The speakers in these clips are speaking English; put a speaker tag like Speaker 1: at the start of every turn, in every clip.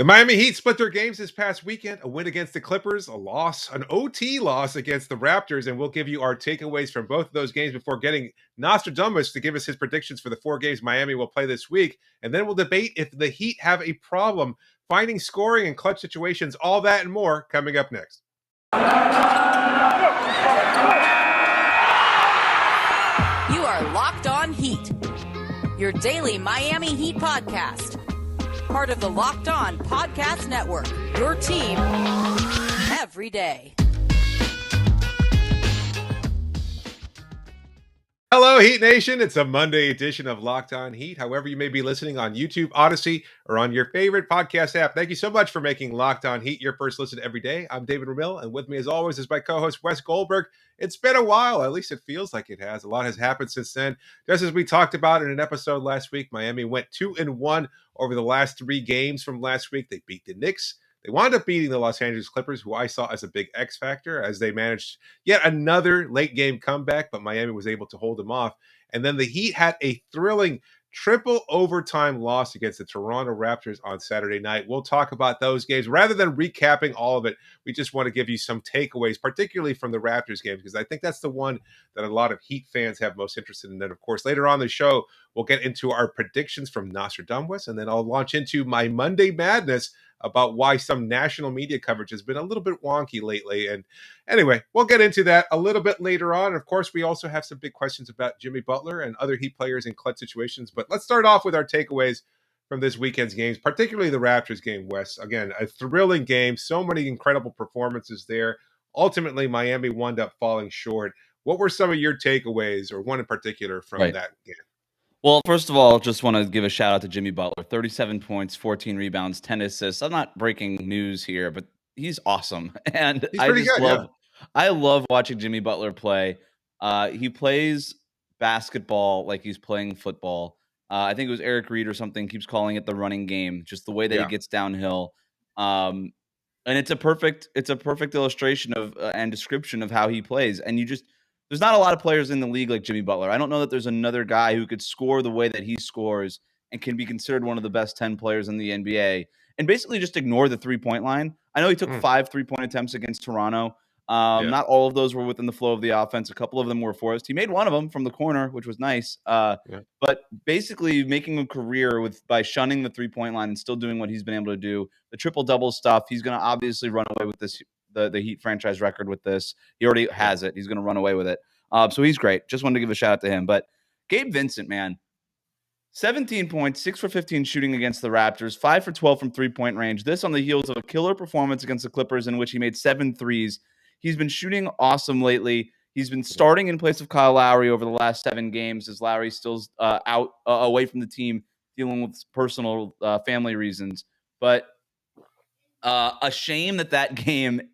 Speaker 1: The Miami Heat split their games this past weekend, a win against the Clippers, a loss, an OT loss against the Raptors, and we'll give you our takeaways from both of those games before getting Nostradamus to give us his predictions for the 4 games Miami will play this week. And then we'll debate if the Heat have a problem finding scoring in clutch situations, all that and more coming up next.
Speaker 2: You are Locked On Heat, your daily Miami Heat podcast. Part of the Locked On Podcast Network, your team every day.
Speaker 1: Hello, Heat Nation. It's a Monday edition of Locked On Heat. However, you may be listening on YouTube, Odyssey, or on your favorite podcast app. Thank you so much for making Locked On Heat your first listen every day. I'm David Ramil, and with me, as always, is my co-host, Wes Goldberg. It's been a while. At least it feels like it has. A lot has happened since then. Just as we talked about in an episode last week, Miami went 2-1 over the last 3 games from last week. They beat the Knicks. They wound up beating the Los Angeles Clippers, who I saw as a big X factor as they managed yet another late game comeback, but Miami was able to hold them off. And then the Heat had a thrilling triple overtime loss against the Toronto Raptors on Saturday night. We'll talk about those games. Rather than recapping all of it, we just want to give you some takeaways, particularly from the Raptors game, because I think that's the one that a lot of Heat fans have most interested in. And then, of course, later on the show, we'll get into our predictions from Nostradamus, and then I'll launch into my Monday Madness about why some national media coverage has been a little bit wonky lately. And anyway, we'll get into that a little bit later on. Of course, we also have some big questions about Jimmy Butler and other Heat players in clutch situations. But let's start off with our takeaways from this weekend's games, particularly the Raptors game, Wes. Again, a thrilling game. So many incredible performances there. Ultimately, Miami wound up falling short. What were some of your takeaways, or one in particular, from that game?
Speaker 3: Well, first of all, just want to give a shout out to Jimmy Butler. 37 points, 14 rebounds, 10 assists. I'm not breaking news here, but he's awesome. And
Speaker 1: He's pretty good.
Speaker 3: I love watching Jimmy Butler play. He plays basketball like he's playing football. I think it was Eric Reed or something keeps calling it the running game, just the way that he gets downhill. And it's a perfect illustration of and description of how he plays. And there's not a lot of players in the league like Jimmy Butler. I don't know that there's another guy who could score the way that he scores and can be considered one of the best 10 players in the NBA and basically just ignore the three-point line. I know he took 5 3-point attempts against Toronto. Not all of those were within the flow of the offense. A couple of them were forced. He made one of them from the corner, which was nice. But basically making a career by shunning the three-point line and still doing what he's been able to do. The triple-double stuff, he's going to obviously run away with this. The Heat franchise record with this. He already has it. He's going to run away with it. So he's great. Just wanted to give a shout out to him. But Gabe Vincent, man, 17 points, 6 for 15 shooting against the Raptors, 5 for 12 from three-point range. This on the heels of a killer performance against the Clippers in which he made 7 threes. He's been shooting awesome lately. He's been starting in place of Kyle Lowry over the last 7 games as Lowry's still out away from the team dealing with personal family reasons. But a shame that game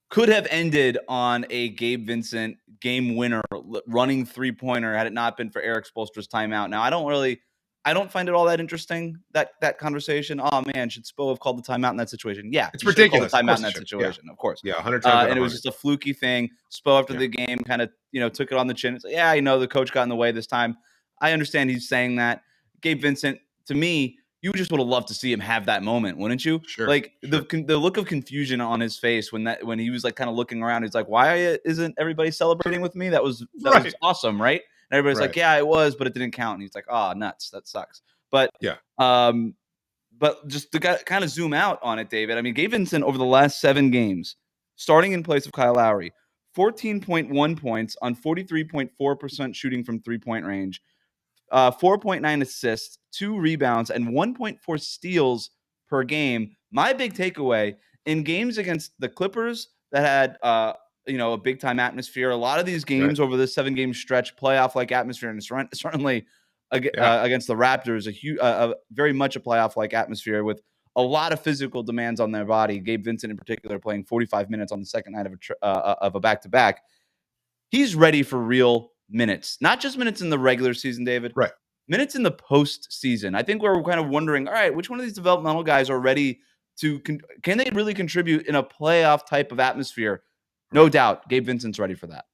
Speaker 3: could have ended on a Gabe Vincent game winner running three-pointer had it not been for Eric Spoelstra's timeout. Now, I don't find it all that interesting, that conversation. Oh, man, should Spo have called the timeout in that situation? Yeah.
Speaker 1: It's ridiculous.
Speaker 3: Timeout in that situation, of course.
Speaker 1: Yeah, 100 times.
Speaker 3: And it was just a fluky thing. Spo, after the game, kind of took it on the chin. It's like, yeah, the coach got in the way this time. I understand he's saying that. Gabe Vincent, to me, you just would have loved to see him have that moment, wouldn't you?
Speaker 1: Sure.
Speaker 3: The look of confusion on his face when he was like kind of looking around, he's like, "Why isn't everybody celebrating with me? That was awesome, right?" And everybody's like, "Yeah, it was, but it didn't count." And he's like, "Oh, nuts, that sucks." But but just to kind of zoom out on it, David. I mean, Gabe Vincent over the last 7 games, starting in place of Kyle Lowry, 14.1 points on 43.4% shooting from 3-point range. 4.9 assists, 2 rebounds, and 1.4 steals per game. My big takeaway in games against the Clippers that had a big time atmosphere. A lot of these games over this 7-game stretch, playoff like atmosphere, and certainly against the Raptors, very much a playoff like atmosphere with a lot of physical demands on their body. Gabe Vincent in particular playing 45 minutes on the second night of a back to back. He's ready for real minutes, not just minutes in the regular season, David.
Speaker 1: Right.
Speaker 3: Minutes in the postseason. I think we're kind of wondering, all right, which one of these developmental guys are ready to can they really contribute in a playoff type of atmosphere? No doubt, Gabe Vincent's ready for that.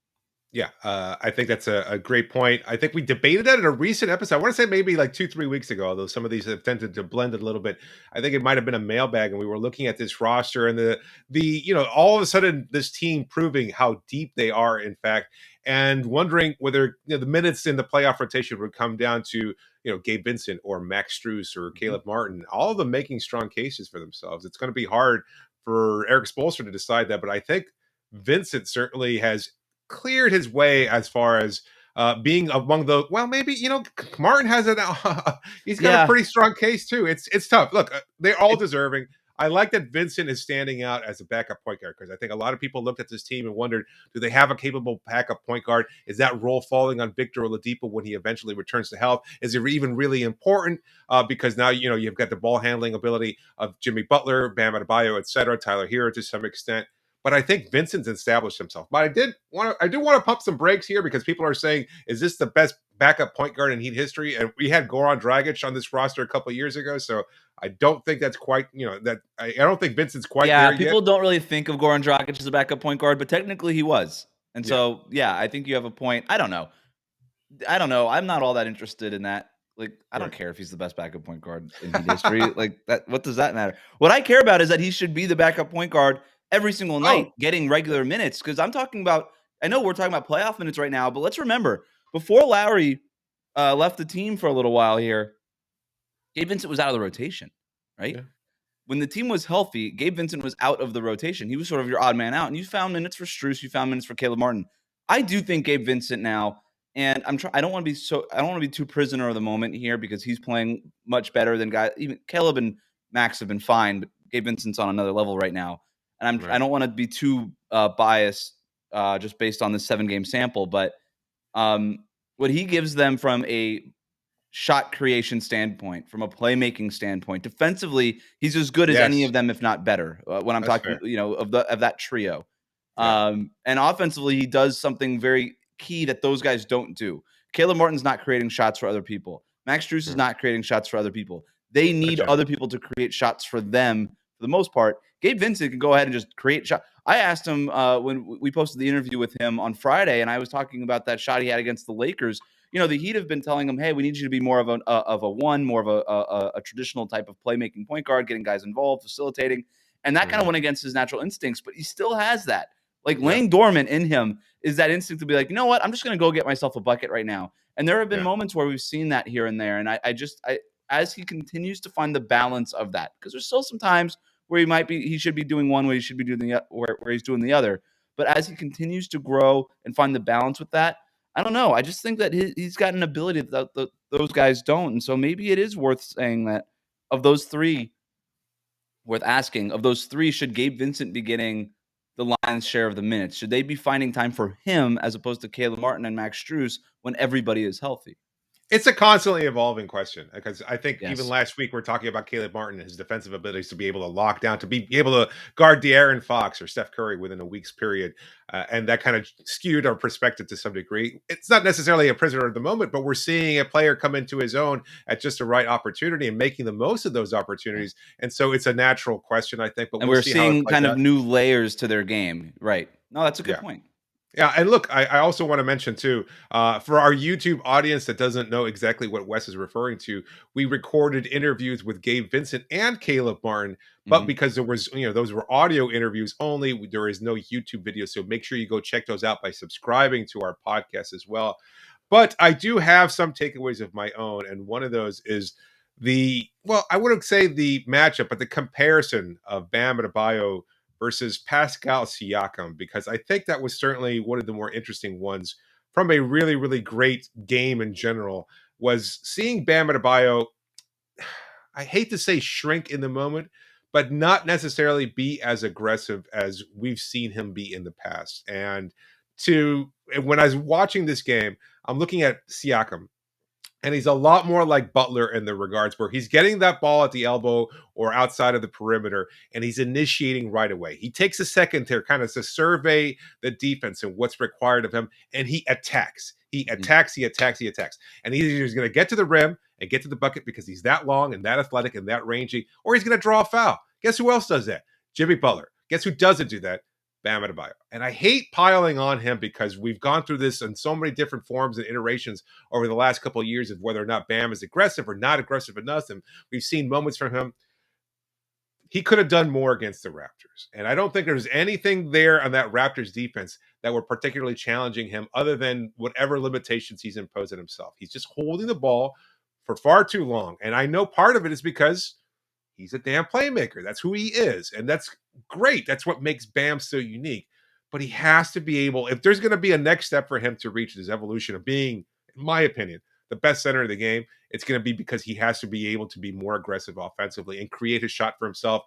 Speaker 1: Yeah, I think that's a great point. I think we debated that in a recent episode. I want to say maybe like 2, 3 weeks ago, although some of these have tended to blend a little bit. I think it might have been a mailbag, and we were looking at this roster and the all of a sudden this team proving how deep they are, in fact, and wondering whether the minutes in the playoff rotation would come down to Gabe Vincent or Max Strus or
Speaker 3: Mhm.
Speaker 1: Caleb Martin, all of them making strong cases for themselves. It's going to be hard for Eric Spoelstra to decide that, but I think Vincent certainly has cleared his way as far as being among the maybe Martin has an he's got a
Speaker 3: Yeah,
Speaker 1: pretty strong case too. It's tough. Look, they're all
Speaker 3: it,
Speaker 1: deserving. I like that Vincent is standing out as a backup point guard because I think a lot of people looked at this team and wondered, do they have a capable backup point guard? Is that role falling on Victor Oladipo when he eventually returns to health? Is it even really important? Because now you've got the ball handling ability of Jimmy Butler, Bam Adebayo, etc., Tyler Herro to some extent. But I think Vincent's established himself. But I do want to pump some brakes here because people are saying, is this the best backup point guard in Heat history? And we had Goran Dragic on this roster a couple of years ago, so I don't think that's quite, I don't think Vincent's quite
Speaker 3: yeah.
Speaker 1: there yet.
Speaker 3: People don't really think of Goran Dragic as a backup point guard, but technically he was. And
Speaker 1: Yeah,
Speaker 3: so, yeah, I think you have a point. I don't know. I'm not all that interested in that. Like, I don't
Speaker 1: right.
Speaker 3: care if he's the best backup point guard in Heat history. Like that, what does that matter? What I care about is that he should be the backup point guard every single night,
Speaker 1: Oh,
Speaker 3: getting regular minutes. Because I'm talking about. I know we're talking about playoff minutes right now, but let's remember before Lowry left the team for a little while here, Gabe Vincent was out of the rotation, right?
Speaker 1: yeah,
Speaker 3: When the team was healthy, Gabe Vincent was out of the rotation. He was sort of your odd man out, and you found minutes for Strus, you found minutes for Caleb Martin. I do think Gabe Vincent now, and I don't want to be too prisoner of the moment here because he's playing much better than guys. Even Caleb and Max have been fine, but Gabe Vincent's on another level right now, and I
Speaker 1: right.
Speaker 3: don't want to be too biased just based on this 7-game sample, but what he gives them from a shot creation standpoint, from a playmaking standpoint. Defensively, he's as good as any
Speaker 1: Yes,
Speaker 3: of them, if not better. When I'm
Speaker 1: that's
Speaker 3: talking,
Speaker 1: fair.
Speaker 3: of that trio.
Speaker 1: Yeah,
Speaker 3: And offensively, he does something very key that those guys don't do. Caleb Martin's not creating shots for other people. Max Strus is
Speaker 1: mm,
Speaker 3: not creating shots for other people. They need
Speaker 1: gotcha.
Speaker 3: other people to create shots for them for the most part. Gabe Vincent can go ahead and just create shots. I asked him when we posted the interview with him on Friday, and I was talking about that shot he had against the Lakers. The Heat have been telling him, "Hey, we need you to be more of a one, more of a traditional type of playmaking point guard, getting guys involved, facilitating," and that kind of
Speaker 1: Mhm.
Speaker 3: went against his natural instincts. But he still has that, like
Speaker 1: Yeah,
Speaker 3: laying dormant in him, is that instinct to be like, you know what, I'm just going to go get myself a bucket right now. And there have been
Speaker 1: yeah.
Speaker 3: moments where we've seen that here and there, and I as he continues to find the balance of that, because there's still some times where he should be doing one, where he should be doing where he's doing the other. But as he continues to grow and find the balance with that, I don't know. I just think that he's got an ability that those guys don't. And so maybe it is worth saying that of those three, worth asking, of those three, should Gabe Vincent be getting the lion's share of the minutes? Should they be finding time for him as opposed to Caleb Martin and Max Strus when everybody is healthy?
Speaker 1: It's a constantly evolving question because I think even
Speaker 3: Yes.
Speaker 1: last week we're talking about Caleb Martin and his defensive abilities to be able to lock down, to be able to guard De'Aaron Fox or Steph Curry within a week's period, and that kind of skewed our perspective to some degree. It's not necessarily a prisoner of the moment, but we're seeing a player come into his own at just the right opportunity and making the most of those
Speaker 3: Yeah.
Speaker 1: opportunities. And so it's a natural question, I think, but
Speaker 3: And
Speaker 1: we'll
Speaker 3: we're
Speaker 1: see how it
Speaker 3: seeing
Speaker 1: plays
Speaker 3: kind of
Speaker 1: out.
Speaker 3: new layers to their game. Right. No, that's a good
Speaker 1: Yeah.
Speaker 3: point.
Speaker 1: Yeah, and look, I also want to mention too, for our YouTube audience that doesn't know exactly what Wes is referring to, we recorded interviews with Gabe Vincent and Caleb Martin, but
Speaker 3: Mhm.
Speaker 1: because there was, those were audio interviews only, there is no YouTube video. So make sure you go check those out by subscribing to our podcast as well. But I do have some takeaways of my own, and one of those is I wouldn't say the matchup, but the comparison of Bam Adebayo versus Pascal Siakam, because I think that was certainly one of the more interesting ones from a really, really great game in general, was seeing Bam Adebayo, I hate to say shrink in the moment, but not necessarily be as aggressive as we've seen him be in the past. When I was watching this game, I'm looking at Siakam, and he's a lot more like Butler in the regards where he's getting that ball at the elbow or outside of the perimeter, and he's initiating right away. He takes a second to kind of to survey the defense and what's required of him, and he attacks. He
Speaker 3: Mhm.
Speaker 1: attacks, he attacks, he attacks. And he's either going to get to the rim and get to the bucket because he's that long and that athletic and that rangy, or he's going to draw a foul. Guess who else does that? Jimmy Butler. Guess who doesn't do that? Bam Adebayo. And I hate piling on him because we've gone through this in so many different forms and iterations over the last couple of years of whether or not Bam is aggressive or not aggressive enough. And we've seen moments from him. He could have done more against the Raptors. And I don't think there's anything there on that Raptors defense that were particularly challenging him other than whatever limitations he's imposed on himself. He's just holding the ball for far too long. And I know part of it is because he's a damn playmaker. That's who he is. And that's great. That's what makes Bam so unique. But he has to be able, if there's going to be a next step for him to reach his evolution of being, in my opinion, the best center of the game, it's going to be because he has to be able to be more aggressive offensively and create a shot for himself.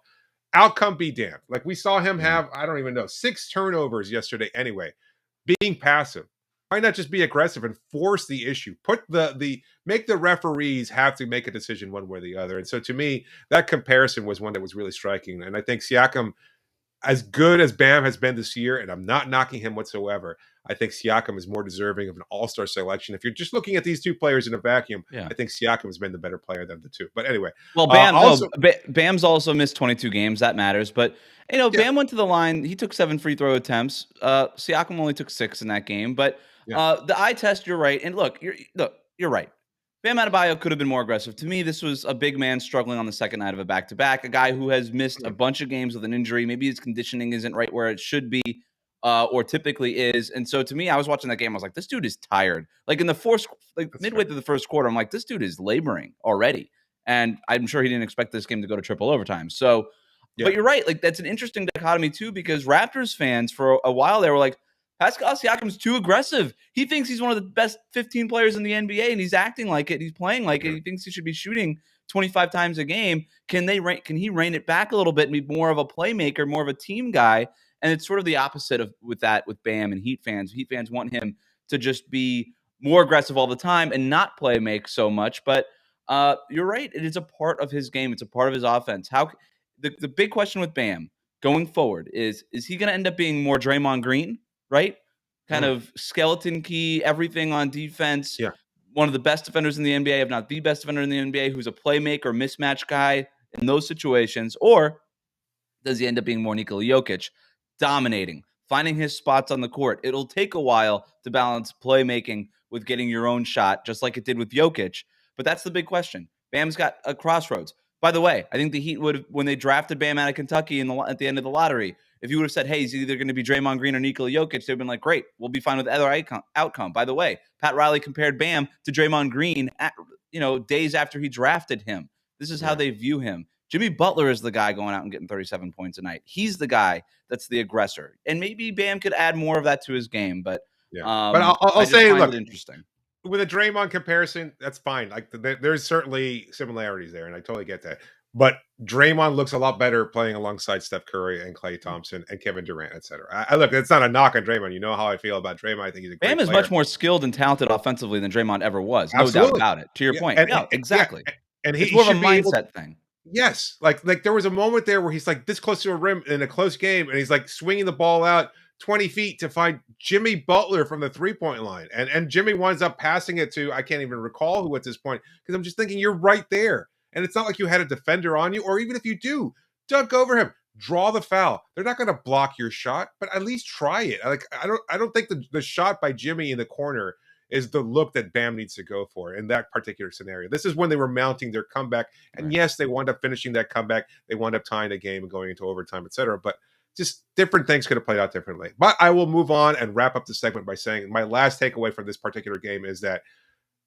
Speaker 1: Outcome be damned. Like we saw him have, I don't even know, 6 turnovers yesterday anyway. Being passive. Why not just be aggressive and force the issue? Put make the referees have to make a decision one way or the other. And so to me, that comparison was one that was really striking. And I think Siakam, as good as Bam has been this year, and I'm not knocking him whatsoever, I think Siakam is more deserving of an all-star selection. If you're just looking at these two players in a vacuum, I think Siakam has been the better player than the two. But anyway.
Speaker 3: Well, Bam's also missed 22 games. That matters. But, Bam went to the line. He took 7 free throw attempts. Siakam only took 6 in that game. But the eye test, you're right. And look, you're right. Bam Adebayo could have been more aggressive. To me, this was a big man struggling on the second night of a back-to-back, a guy who has missed a bunch of games with an injury. Maybe his conditioning isn't right where it should be or typically is. And so to me, I was watching that game. I was like, this dude is tired. Like in the fourth, midway through the first quarter, I'm like, this dude is laboring already. And I'm sure he didn't expect this game to go to triple overtime. So, but you're right. Like that's an interesting dichotomy too, because Raptors fans for a while they were like, Pascal Siakam's too aggressive. He thinks he's one of the best 15 players in the NBA, and he's acting like it. He's playing like it. He thinks he should be shooting 25 times a game. Can he rein it back a little bit and be more of a playmaker, more of a team guy? And it's sort of the opposite with Bam and Heat fans. Heat fans want him to just be more aggressive all the time and not play make so much. But you're right. It is a part of his game. It's a part of his offense. The big question with Bam going forward is he going to end up being more Draymond Green? Right? Kind of skeleton key, everything on defense.
Speaker 1: Yeah.
Speaker 3: One of the best defenders in the NBA, if not the best defender in the NBA, who's a playmaker, mismatch guy in those situations. Or does he end up being more Nikola Jokic, dominating, finding his spots on the court? It'll take a while to balance playmaking with getting your own shot, just like it did with Jokic. But that's the big question. Bam's got a crossroads. By the way, I think the Heat would have, when they drafted Bam out of Kentucky at the end of the lottery, if you would have said, hey, he's either going to be Draymond Green or Nikola Jokic, they'd have been like, great, we'll be fine with either outcome. By the way, Pat Riley compared Bam to Draymond Green days after he drafted him. This is how they view him. Jimmy Butler is the guy going out and getting 37 points a night. He's the guy that's the aggressor. And maybe Bam could add more of that to his game. But
Speaker 1: I'll say, look,
Speaker 3: interesting.
Speaker 1: With a Draymond comparison, that's fine. Like there's certainly similarities there, and I totally get that. But Draymond looks a lot better playing alongside Steph Curry and Klay Thompson and Kevin Durant, etc. I look, it's not a knock on Draymond. You know how I feel about Draymond. I think he's a great
Speaker 3: Bam is
Speaker 1: player.
Speaker 3: much more skilled and talented offensively than Draymond ever was. No doubt about it. To your point. Exactly.
Speaker 1: And
Speaker 3: it's more of a mindset thing.
Speaker 1: Yes. Like there was a moment there where he's like this close to a rim in a close game, and he's like swinging the ball out 20 feet to find Jimmy Butler from the 3-point line. And Jimmy winds up passing it to, I can't even recall who at this point, because I'm just thinking you're right there. And it's not like you had a defender on you, or even if you do, dunk over him, draw the foul. They're not going to block your shot, but at least try it. Like I don't think the shot by Jimmy in the corner is the look that Bam needs to go for in that particular scenario. This is when they were mounting their comeback. And yes, they wound up finishing that comeback. They wound up tying the game and going into overtime, etc. But just different things could have played out differently. But I will move on and wrap up the segment by saying my last takeaway from this particular game is that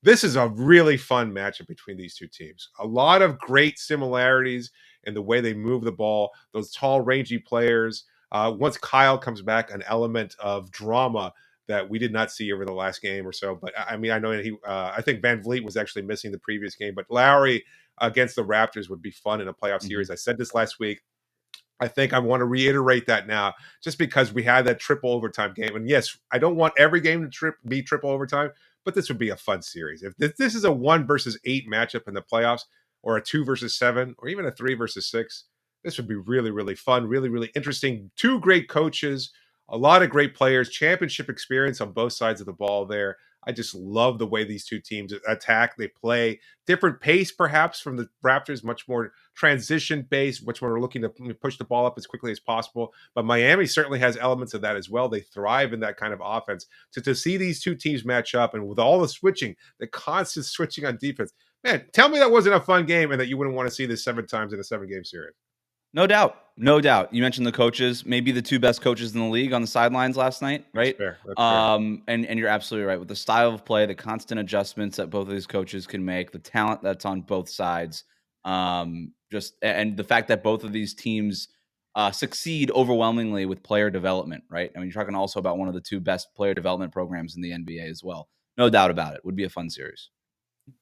Speaker 1: this is a really fun matchup between these two teams. A lot of great similarities in the way they move the ball, those tall, rangy players. Once Kyle comes back, an element of drama that we did not see over the last game or so. But I mean, I know that I think Van Vliet was actually missing the previous game, but Lowry against the Raptors would be fun in a playoff series. I said this last week. I think I want to reiterate that now, just because we had that triple overtime game. And yes, I don't want every game to be triple overtime, but this would be a fun series. If this is a 1 versus 8 matchup in the playoffs, or a 2 versus 7, or even a 3 versus 6, this would be really, really fun, really, really interesting. Two great coaches, a lot of great players, championship experience on both sides of the ball there. I just love the way these two teams attack. They play different pace, perhaps, from the Raptors, much more transition based, much more looking to push the ball up as quickly as possible. But Miami certainly has elements of that as well. They thrive in that kind of offense. So to see these two teams match up and with all the switching, the constant switching on defense, man, tell me that wasn't a fun game and that you wouldn't want to see this 7 times in a 7-game series.
Speaker 3: No doubt. No doubt. You mentioned the coaches, maybe the two best coaches in the league on the sidelines last night, right?
Speaker 1: That's fair. That's fair.
Speaker 3: And you're absolutely right. With the style of play, the constant adjustments that both of these coaches can make, the talent that's on both sides, and the fact that both of these teams succeed overwhelmingly with player development, right? I mean, you're talking also about one of the two best player development programs in the NBA as well. No doubt about it. Would be a fun series.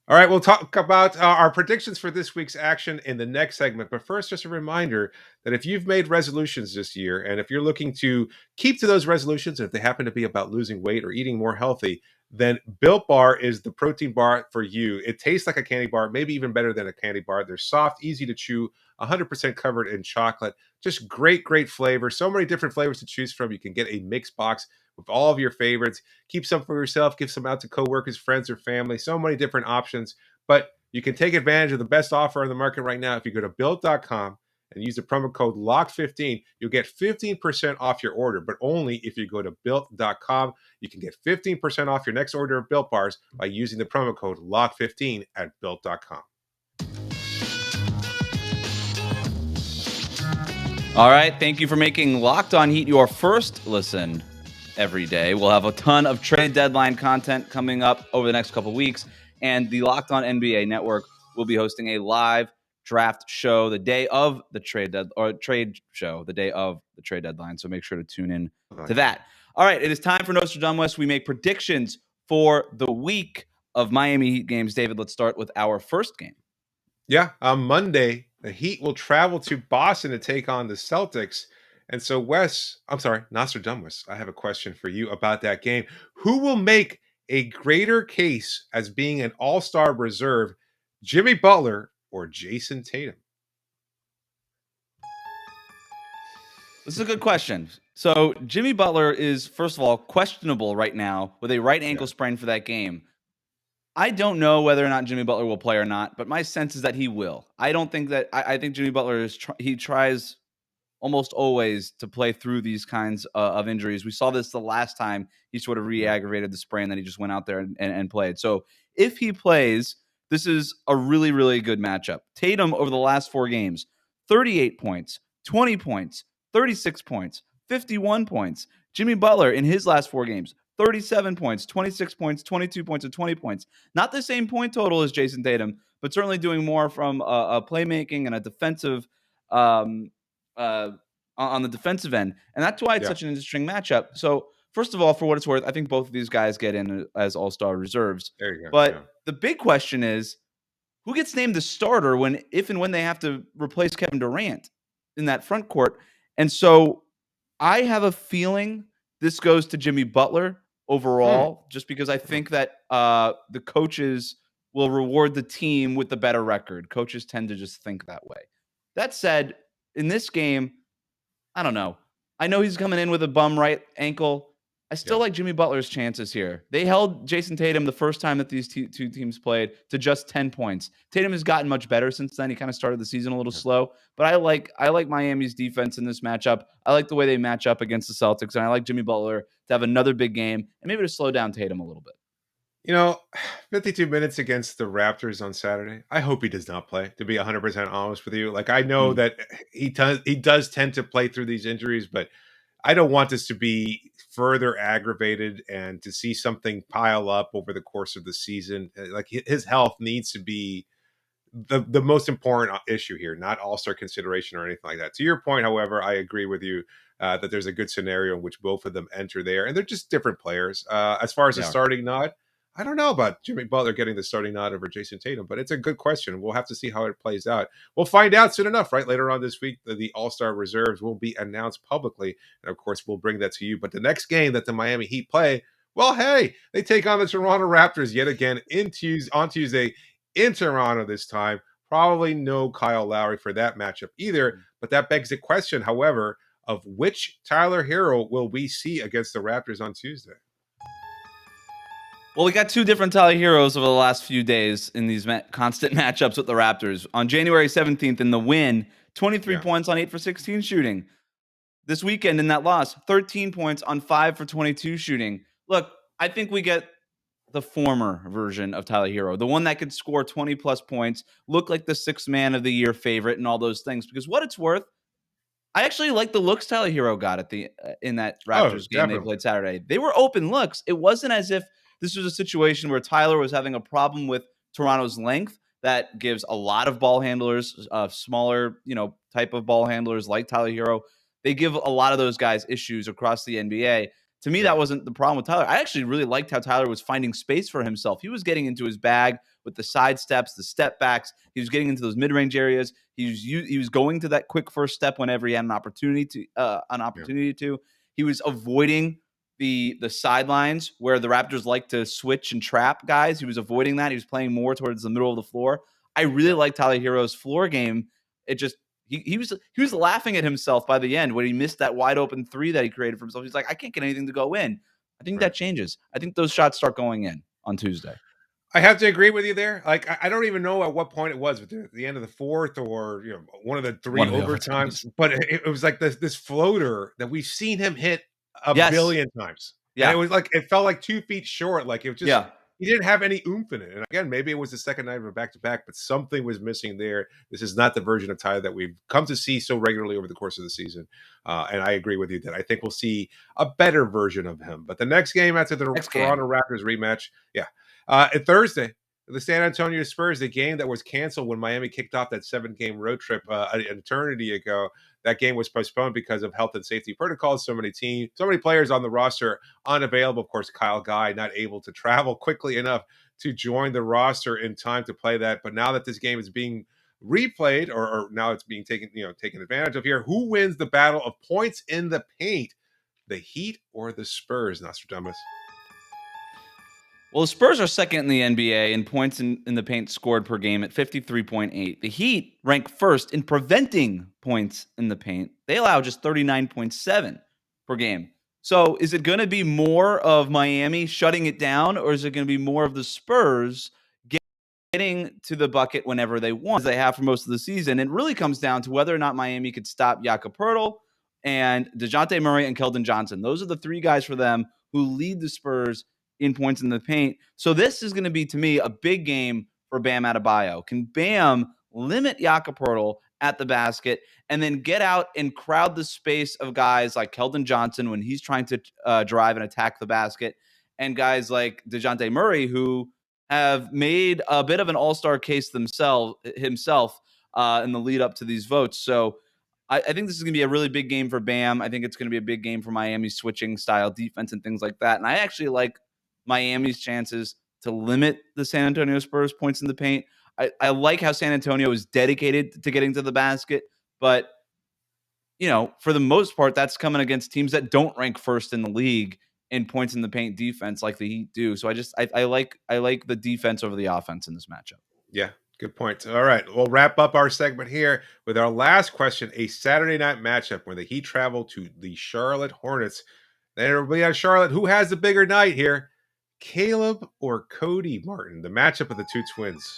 Speaker 1: All right, we'll talk about our predictions for this week's action in the next segment. But first, just a reminder that if you've made resolutions this year and if you're looking to keep to those resolutions, and if they happen to be about losing weight or eating more healthy, then Built Bar is the protein bar for you. It tastes like a candy bar, maybe even better than a candy bar. They're soft, easy to chew, 100% covered in chocolate. Just great, great flavor. So many different flavors to choose from. You can get a mixed box with all of your favorites. Keep some for yourself, give some out to coworkers, friends, or family. So many different options. But you can take advantage of the best offer on the market right now. If you go to built.com and use the promo code LOCK15, you'll get 15% off your order, but only if you go to built.com. You can get 15% off your next order of Built Bars by using the promo code LOCK15 at built.com.
Speaker 3: All right. Thank you for making Locked On Heat your first listen every day. We'll have a ton of trade deadline content coming up over the next couple weeks, and the Locked On NBA Network will be hosting a live draft show the day of the trade deadline. So make sure to tune in to that. All right, it is time for Nostradamus. We make predictions for the week of Miami Heat games. David, let's start with our first game.
Speaker 1: Yeah, on Monday, the Heat will travel to Boston to take on the Celtics. And so, Nostradamus, I have a question for you about that game. Who will make a greater case as being an all-star reserve, Jimmy Butler or Jayson Tatum?
Speaker 3: This is a good question. So Jimmy Butler is, first of all, questionable right now with a right ankle sprain for that game. I don't know whether or not Jimmy Butler will play or not, but my sense is that he will. I don't think that. I think Jimmy Butler he tries almost always to play through these kinds of injuries. We saw this the last time he sort of re-aggravated the sprain, that he just went out there and played. So if he plays, this is a really, really good matchup. Tatum over the last 4 games, 38 points, 20 points, 36 points, 51 points. Jimmy Butler in his last 4 games, 37 points, 26 points, 22 points, and 20 points. Not the same point total as Jayson Tatum, but certainly doing more from a playmaking and a defensive on the defensive end. And that's why it's such an interesting matchup. So first of all, for what it's worth, I think both of these guys get in as all-star reserves.
Speaker 1: There you go.
Speaker 3: But the big question is, who gets named the starter if and when they have to replace Kevin Durant in that front court? And so I have a feeling this goes to Jimmy Butler overall, just because I think that the coaches will reward the team with the better record. Coaches tend to just think that way. That said, in this game, I don't know. I know he's coming in with a bum right ankle. I still like Jimmy Butler's chances here. They held Jayson Tatum the first time that these two teams played to just 10 points. Tatum has gotten much better since then. He kind of started the season a little slow, but I like Miami's defense in this matchup. I like the way they match up against the Celtics, and I like Jimmy Butler to have another big game and maybe to slow down Tatum a little bit.
Speaker 1: 52 minutes against the Raptors on Saturday. I hope he does not play, to be 100% honest with you. Like, I know that he does tend to play through these injuries, but I don't want this to be further aggravated and to see something pile up over the course of the season. Like, his health needs to be the most important issue here, not all-star consideration or anything like that. To your point, however, I agree with you that there's a good scenario in which both of them enter there, and they're just different players. As far as the starting nod, I don't know about Jimmy Butler getting the starting nod over Jayson Tatum, but it's a good question. We'll have to see how it plays out. We'll find out soon enough, right? Later on this week, the All-Star reserves will be announced publicly, and of course, we'll bring that to you. But the next game that the Miami Heat play, well, hey, they take on the Toronto Raptors yet again on Tuesday in Toronto this time. Probably no Kyle Lowry for that matchup either, but that begs the question, however, of which Tyler Herro will we see against the Raptors on Tuesday?
Speaker 3: Well, we got two different Tyler Herros over the last few days in these constant matchups with the Raptors. On January 17th in the win, 23 points on 8 for 16 shooting. This weekend in that loss, 13 points on 5 for 22 shooting. Look, I think we get the former version of Tyler Herro, the one that could score 20-plus points, look like the sixth man of the year favorite and all those things. Because what it's worth, I actually like the looks Tyler Herro got at the in that Raptors game they played Saturday. They were open looks. It wasn't as if this was a situation where Tyler was having a problem with Toronto's length that gives a lot of ball handlers, smaller, type of ball handlers like Tyler Herro. They give a lot of those guys issues across the NBA. To me, that wasn't the problem with Tyler. I actually really liked how Tyler was finding space for himself. He was getting into his bag with the side steps, the step backs. He was getting into those mid-range areas. He was going to that quick first step whenever he had an opportunity to. He was avoiding the sidelines where the Raptors like to switch and trap guys. He was avoiding that. He was playing more towards the middle of the floor. I really like Tyler Herro's floor game. It just he was laughing at himself by the end when he missed that wide open three that he created for himself. He's like, I can't get anything to go in. I think that changes. I think those shots start going in on Tuesday.
Speaker 1: I have to agree with you there. Like, I don't even know at what point it was, at the end of the fourth or one of the three overtimes. But it was like this floater that we've seen him hit a billion times. Yeah, and it was like it felt like 2 feet short. Like it was just he didn't have any oomph in it. And again, maybe it was the second night of a back-to-back, but something was missing there. This is not the version of Tyler that we've come to see so regularly over the course of the season. And I agree with you that I think we'll see a better version of him. But the next game after the Toronto Raptors rematch, Thursday, the San Antonio Spurs, the game that was canceled when Miami kicked off that 7-game road trip an eternity ago. That game was postponed because of health and safety protocols. So many players on the roster unavailable. Of course, Kyle Guy not able to travel quickly enough to join the roster in time to play that. But now that this game is being replayed, or now it's being taken advantage of here, who wins the battle of points in the paint? The Heat or the Spurs, Nostradamus?
Speaker 3: Well, the Spurs are second in the NBA in points in the paint scored per game at 53.8. The Heat rank first in preventing points in the paint. They allow just 39.7 per game. So is it going to be more of Miami shutting it down, or is it going to be more of the Spurs getting to the bucket whenever they want, as they have for most of the season? It really comes down to whether or not Miami could stop Jakob Poeltl and DeJounte Murray and Keldon Johnson. Those are the three guys for them who lead the Spurs in points in the paint. So this is going to be, to me, a big game for Bam Adebayo. Can Bam limit Jakob Poeltl at the basket and then get out and crowd the space of guys like Keldon Johnson when he's trying to drive and attack the basket, and guys like DeJounte Murray, who have made a bit of an all-star case himself in the lead up to these votes. So I think this is going to be a really big game for Bam. I think it's going to be a big game for Miami's switching style defense and things like that. And I actually like Miami's chances to limit the San Antonio Spurs points in the paint. I like how San Antonio is dedicated to getting to the basket, but for the most part, that's coming against teams that don't rank first in the league in points in the paint defense like the Heat do. So I like the defense over the offense in this matchup.
Speaker 1: Yeah, good point. All right, we'll wrap up our segment here with our last question: a Saturday night matchup where the Heat travel to the Charlotte Hornets. Then everybody on Charlotte, who has the bigger night here? Caleb or Cody Martin, the matchup of the two twins?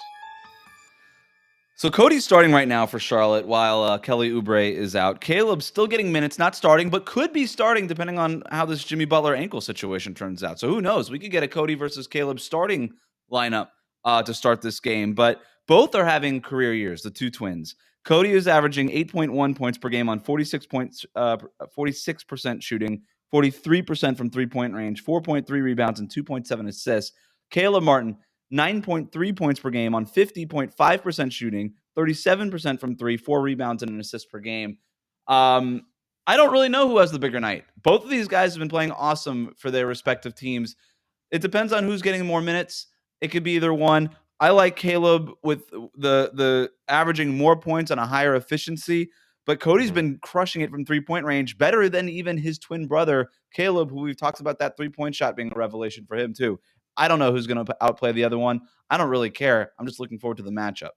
Speaker 3: So Cody's starting right now for Charlotte while Kelly Oubre is out. Caleb's still getting minutes, not starting, but could be starting depending on how this Jimmy Butler ankle situation turns out. So who knows? We could get a Cody versus Caleb starting lineup to start this game. But both are having career years, the two twins. Cody is averaging 8.1 points per game on 46% shooting, 43% from three-point range, 4.3 rebounds, and 2.7 assists. Caleb Martin, 9.3 points per game on 50.5% shooting, 37% from three, 4 rebounds, and an assist per game. I don't really know who has the bigger night. Both of these guys have been playing awesome for their respective teams. It depends on who's getting more minutes. It could be either one. I like Caleb with the averaging more points on a higher efficiency, but Cody's been crushing it from three-point range, better than even his twin brother, Caleb, who we've talked about that three-point shot being a revelation for him too. I don't know who's going to outplay the other one. I don't really care. I'm just looking forward to the matchup.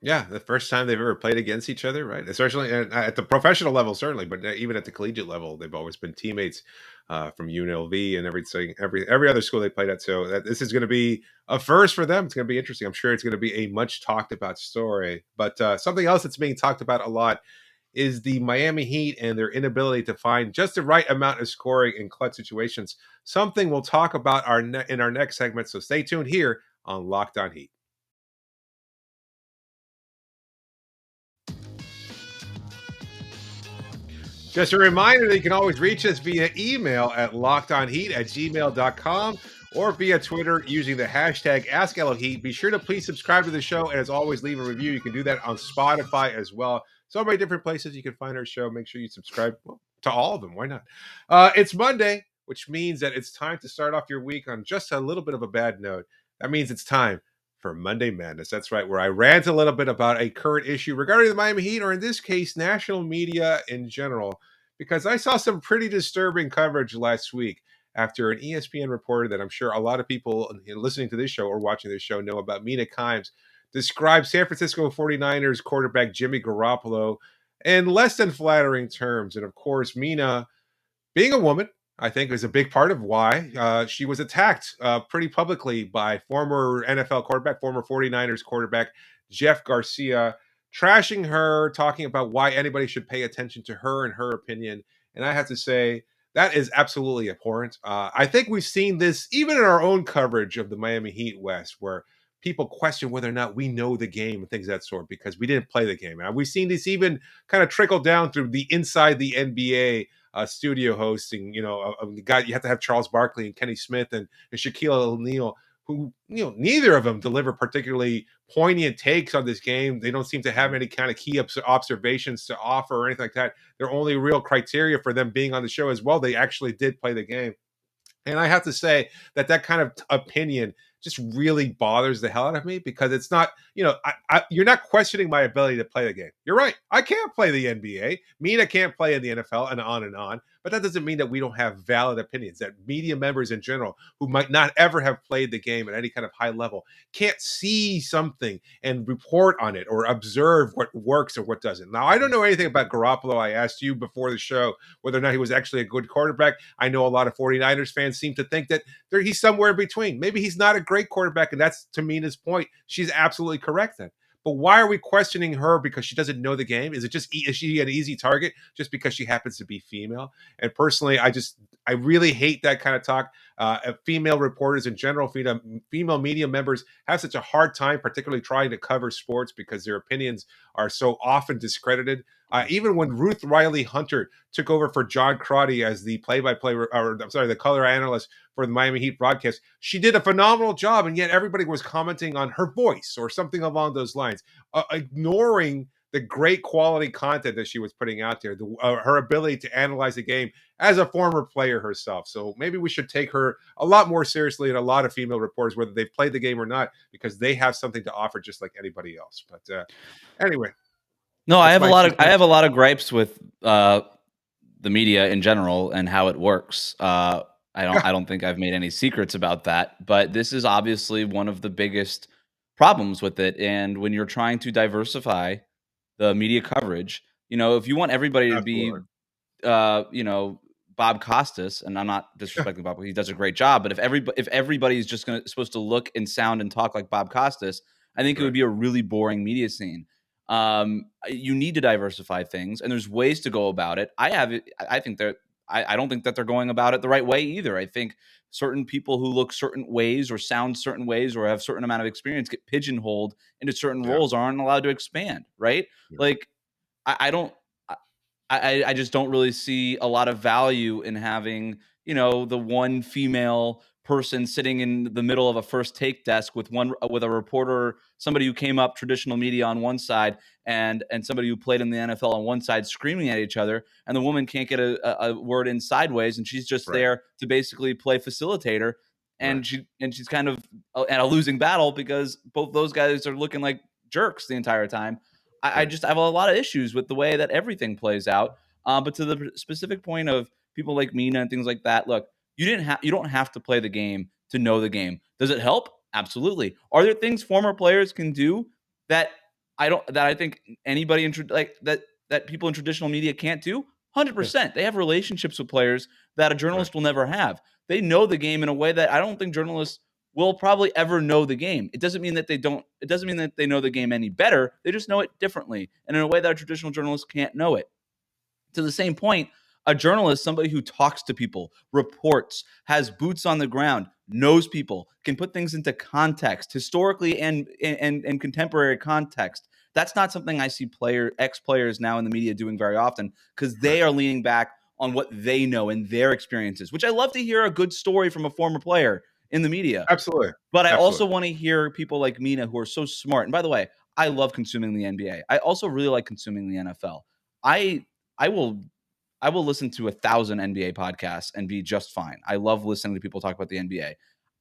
Speaker 1: Yeah, the first time they've ever played against each other, right? Especially at the professional level, certainly, but even at the collegiate level, they've always been teammates from UNLV and everything, every other school they played at. So this is going to be a first for them. It's going to be interesting. I'm sure it's going to be a much talked about story. But something else that's being talked about a lot is the Miami Heat and their inability to find just the right amount of scoring in clutch situations. Something we'll talk about in our next segment. So stay tuned here on Locked On Heat. Just a reminder that you can always reach us via email at lockedonheat@gmail.com or via Twitter using the hashtag AskLOHeat. Be sure to please subscribe to the show and as always, leave a review. You can do that on Spotify as well. So many different places you can find our show. Make sure you subscribe to all of them. Why not? It's Monday, which means that it's time to start off your week on just a little bit of a bad note. That means it's time for Monday Madness. That's right, where I rant a little bit about a current issue regarding the Miami Heat, or in this case, national media in general, because I saw some pretty disturbing coverage last week after an ESPN reporter that I'm sure a lot of people listening to this show or watching this show know about, Mina Kimes, described San Francisco 49ers quarterback Jimmy Garoppolo in less than flattering terms. And of course, Mina, being a woman, I think is a big part of why she was attacked pretty publicly by former NFL quarterback, former 49ers quarterback Jeff Garcia, trashing her, talking about why anybody should pay attention to her and her opinion. And I have to say, that is absolutely abhorrent. I think we've seen this even in our own coverage of the Miami Heat West, where people question whether or not we know the game and things of that sort because we didn't play the game. And we've seen this even kind of trickle down through the inside the NBA studio hosting. The guy, you have to have Charles Barkley and Kenny Smith and Shaquille O'Neal, who, neither of them deliver particularly poignant takes on this game. They don't seem to have any kind of key observations to offer or anything like that. Their only real criteria for them being on the show as well, they actually did play the game. And I have to say that kind of opinion just really bothers the hell out of me, because it's not, you're not questioning my ability to play the game. You're right. I can't play the NBA. Mina can't play in the NFL, and on and on. But that doesn't mean that we don't have valid opinions, that media members in general who might not ever have played the game at any kind of high level can't see something and report on it or observe what works or what doesn't. Now, I don't know anything about Garoppolo. I asked you before the show whether or not he was actually a good quarterback. I know a lot of 49ers fans seem to think that he's somewhere in between. Maybe he's not a great quarterback, and that's, to Mina's point, she's absolutely correct then. But why are we questioning her because she doesn't know the game? Is she an easy target just because she happens to be female? And personally, I really hate that kind of talk. Female reporters in general, female media members have such a hard time, particularly trying to cover sports, because their opinions are so often discredited. Even when Ruth Riley Hunter took over for John Crotty as the the color analyst for the Miami Heat broadcast, she did a phenomenal job, and yet everybody was commenting on her voice or something along those lines, ignoring the great quality content that she was putting out there, her ability to analyze the game as a former player herself. So maybe we should take her a lot more seriously, and a lot of female reporters, whether they've played the game or not, because they have something to offer just like anybody else. But anyway.
Speaker 3: No, I have a lot of gripes with the media in general and how it works. I don't think I've made any secrets about that, but this is obviously one of the biggest problems with it. And when you're trying to diversify the media coverage, if you want everybody to be, Bob Costas, and I'm not disrespecting Bob, he does a great job, but if everybody's just supposed to look and sound and talk like Bob Costas, I think it would be a really boring media scene. You need to diversify things, and there's ways to go about it. I don't think that they're going about it the right way either. I think certain people who look certain ways or sound certain ways or have certain amount of experience get pigeonholed into certain roles, aren't allowed to expand, right?
Speaker 1: Yeah.
Speaker 3: Like, I don't. I just don't really see a lot of value in having, the one female person sitting in the middle of a first take desk with a reporter, somebody who came up traditional media on one side, and somebody who played in the NFL on one side, screaming at each other, and the woman can't get a word in sideways, and she's just there to basically play facilitator, and she's kind of at a losing battle because both those guys are looking like jerks the entire time. I just have a lot of issues with the way that everything plays out. But to the specific point of people like Mina and things like that, look, you don't have to play the game to know the game. Does it help? Absolutely. Are there things former players can do that I think anybody that people in traditional media can't do. 100%. They have relationships with players that a journalist will never have. They know the game in a way that I don't think journalists will probably ever know the game. It doesn't mean that they don't. It doesn't mean that they know the game any better. They just know it differently and in a way that a traditional journalist can't know it. To the same point, a journalist, somebody who talks to people, reports, has boots on the ground, knows people, can put things into context, historically and contemporary context. That's not something I see ex-players now in the media doing very often, because they are leaning back on what they know and their experiences, which I love to hear a good story from a former player in the media.
Speaker 1: Absolutely.
Speaker 3: But I also want to hear people like Mina who are so smart. And by the way, I love consuming the NBA. I also really like consuming the NFL. I will listen to 1,000 NBA podcasts and be just fine. I love listening to people talk about the NBA.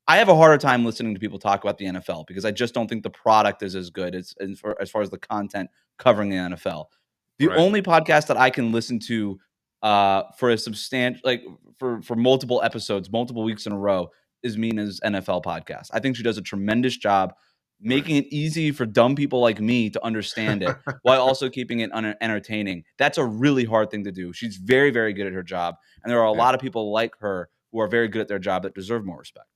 Speaker 3: I have a harder time listening to people talk about the NFL because I just don't think the product is as good as far as the content covering the NFL. The only podcast that I can listen to for a substantial, like for multiple episodes, multiple weeks in a row, is Mina's NFL podcast. I think she does a tremendous job making it easy for dumb people like me to understand it while also keeping it entertaining. That's a really hard thing to do. She's very, very good at her job. And there are a lot of people like her who are very good at their job that deserve more respect.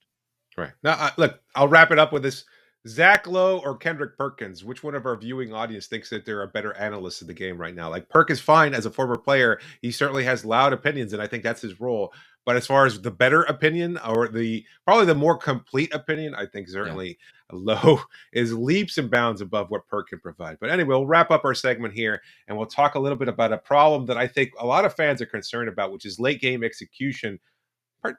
Speaker 1: Right. Now, look, I'll wrap it up with this. Zach Lowe or Kendrick Perkins, which one of our viewing audience thinks that they're a better analyst of the game right now? Like, Perk is fine as a former player. He certainly has loud opinions, and I think that's his role. But as far as the better opinion or probably the more complete opinion, I think certainly Lowe is leaps and bounds above what Perk can provide. But anyway, we'll wrap up our segment here, and we'll talk a little bit about a problem that I think a lot of fans are concerned about, which is late game execution,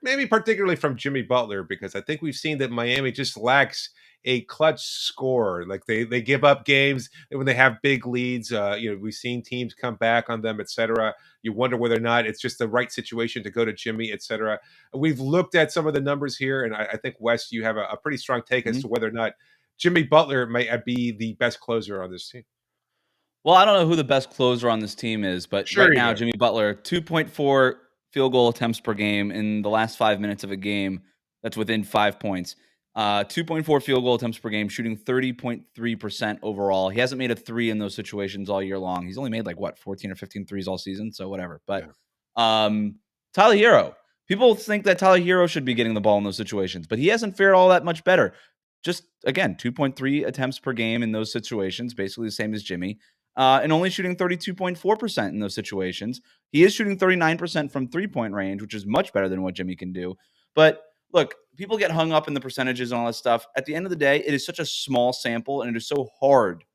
Speaker 1: maybe particularly from Jimmy Butler, because I think we've seen that Miami just lacks a clutch scorer. Like they give up games when they have big leads. We've seen teams come back on them, etc. You wonder whether or not it's just the right situation to go to Jimmy, etc. We've looked at some of the numbers here, and I think, Wes, you have a pretty strong take as to whether or not Jimmy Butler might be the best closer on this team.
Speaker 3: Well, I don't know who the best closer on this team is, but right now, Jimmy Butler, 2.4 field goal attempts per game in the last 5 minutes of a game. That's within 5 points. 2.4 field goal attempts per game, shooting 30.3% overall. He hasn't made a three in those situations all year long. He's only made 14 or 15 threes all season, so whatever. But Tyler Herro. People think that Tyler Herro should be getting the ball in those situations, but he hasn't fared all that much better. Just, again, 2.3 attempts per game in those situations, basically the same as Jimmy. And only shooting 32.4% in those situations. He is shooting 39% from three-point range, which is much better than what Jimmy can do. But look, people get hung up in the percentages and all that stuff. At the end of the day, it is such a small sample, and it is so hard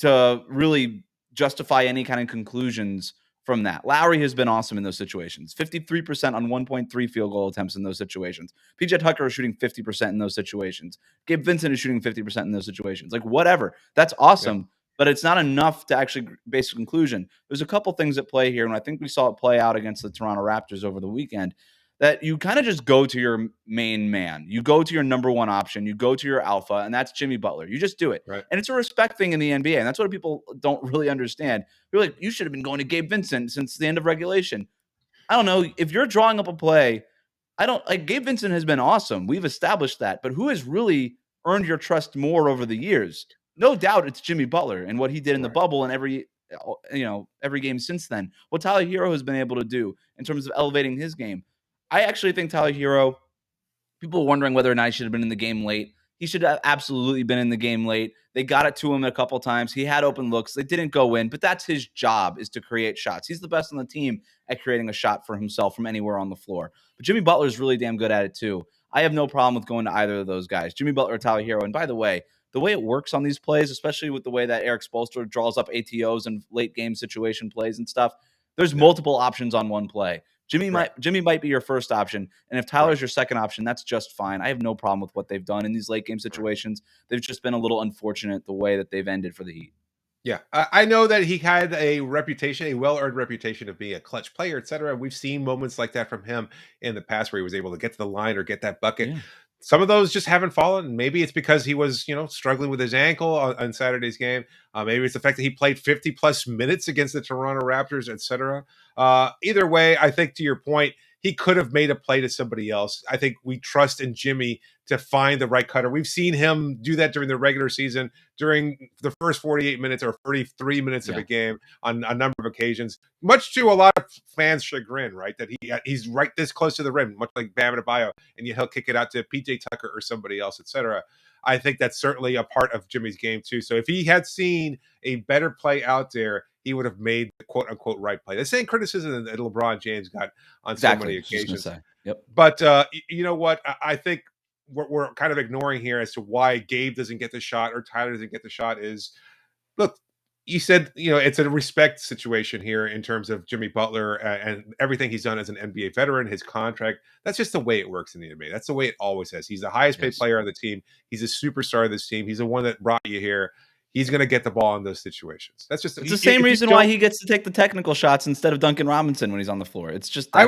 Speaker 3: to really justify any kind of conclusions from that. Lowry has been awesome in those situations. 53% on 1.3 field goal attempts in those situations. PJ Tucker is shooting 50% in those situations. Gabe Vincent is shooting 50% in those situations. Whatever. That's awesome. Yeah. But it's not enough to actually base a conclusion. There's a couple things at play here, and I think we saw it play out against the Toronto Raptors over the weekend, that you kind of just go to your main man. You go to your number one option. You go to your alpha, and that's Jimmy Butler. You just do it. Right. And it's a respect thing in the NBA, and that's what people don't really understand. You're like, you should have been going to Gabe Vincent since the end of regulation. I don't know. If you're drawing up a play, Gabe Vincent has been awesome. We've established that. But who has really earned your trust more over the years? No doubt it's Jimmy Butler and what he did in the bubble and every game since then. What Tyler Herro has been able to do in terms of elevating his game. I actually think Tyler Herro, people are wondering whether or not he should have been in the game late. He should have absolutely been in the game late. They got it to him a couple times. He had open looks. They didn't go in, but that's his job, is to create shots. He's the best on the team at creating a shot for himself from anywhere on the floor. But Jimmy Butler is really damn good at it too. I have no problem with going to either of those guys, Jimmy Butler or Tyler Herro. And by the way it works on these plays, especially with the way that Eric Spoelstra draws up ATOs and late game situation plays and stuff, there's multiple options on one play. Jimmy might be your first option, and if Tyler's your second option, that's just fine. I have no problem with what they've done in these late game situations. They've just been a little unfortunate the way that they've ended for the Heat.
Speaker 1: Yeah, I know that he had a reputation, a well-earned reputation of being a clutch player, etc. We've seen moments like that from him in the past where he was able to get to the line or get that bucket. Yeah. Some of those just haven't fallen. Maybe it's because he was, struggling with his ankle on Saturday's game. Maybe it's the fact that he played 50-plus minutes against the Toronto Raptors, etc. Either way, I think to your point, he could have made a play to somebody else. I think we trust in Jimmy to find the right cutter. We've seen him do that during the regular season, during the first 48 minutes or 33 minutes of a game on a number of occasions, much to a lot of fans' chagrin, right? That he's right this close to the rim, much like Bam Adebayo, and he'll kick it out to PJ Tucker or somebody else, etc. I think that's certainly a part of Jimmy's game too. So if he had seen a better play out there, he would have made the quote unquote right play. The same criticism that LeBron James got on so many occasions.
Speaker 3: Yep.
Speaker 1: But you know what? I think we're kind of ignoring here as to why Gabe doesn't get the shot or Tyler doesn't get the shot is, look, you said, it's a respect situation here in terms of Jimmy Butler and everything he's done as an NBA veteran, his contract. That's just the way it works in the NBA. That's the way it always has. He's the highest paid player on the team. He's a superstar of this team. He's the one that brought you here. He's going to get the ball in those situations. That's just
Speaker 3: it's the same reason why he gets to take the technical shots instead of Duncan Robinson when he's on the floor. It's just
Speaker 1: I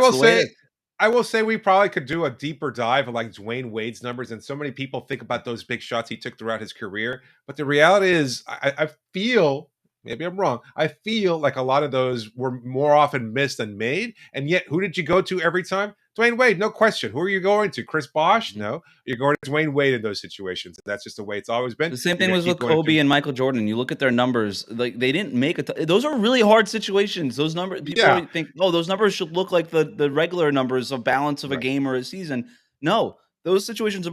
Speaker 1: will say we probably could do a deeper dive of like Dwayne Wade's numbers, and so many people think about those big shots he took throughout his career. But the reality is, I feel, maybe I'm wrong, I feel like a lot of those were more often missed than made. And yet, who did you go to every time? Dwayne Wade, no question. Who are you going to? Chris Bosh? No. You're going to Dwayne Wade in those situations. That's just the way it's always been.
Speaker 3: The same thing was with Kobe and Michael Jordan. You look at their numbers, like they didn't make it. Those are really hard situations. Those numbers, people think, oh, those numbers should look like the regular numbers of balance of a game or a season. No, those situations are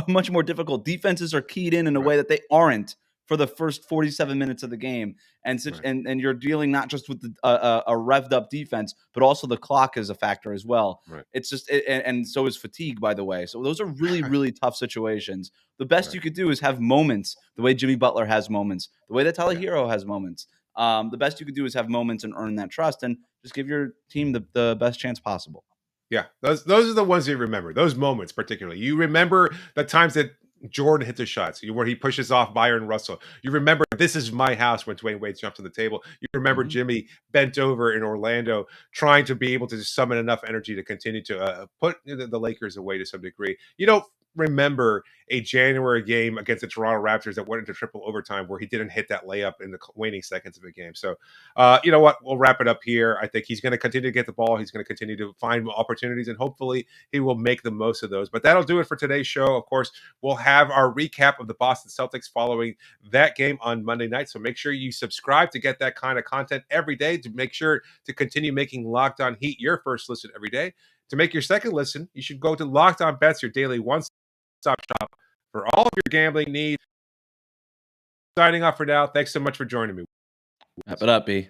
Speaker 3: much more difficult. Defenses are keyed in a way that they aren't for the first 47 minutes of the game. And and you're dealing not just with a revved up defense, but also the clock is a factor as well.
Speaker 1: Right.
Speaker 3: It's just, and so is fatigue, by the way. So those are really, really tough situations. The best you could do is have moments the way Jimmy Butler has moments, the way that Tyler Herro has moments. The best you could do is have moments and earn that trust and just give your team the best chance possible.
Speaker 1: Yeah, those are the ones you remember, those moments particularly. You remember the times that Jordan hit the shots, where he pushes off Byron Russell. You remember "This Is My House" when Dwayne Wade jumped to the table. You remember Jimmy bent over in Orlando trying to be able to summon enough energy to continue to put the Lakers away to some degree. You don't remember a January game against the Toronto Raptors that went into triple overtime where he didn't hit that layup in the waning seconds of the game. So, you know what? We'll wrap it up here. I think he's going to continue to get the ball. He's going to continue to find opportunities, and hopefully he will make the most of those. But that'll do it for today's show. Of course, we'll have our recap of the Boston Celtics following that game on Monday night. So make sure you subscribe to get that kind of content every day, to make sure to continue making Locked On Heat your first listen every day. To make your second listen, you should go to Locked On Bets, your daily one-stop shop for all of your gambling needs. Signing off for now. Thanks so much for joining me.
Speaker 3: Wrap it up, B.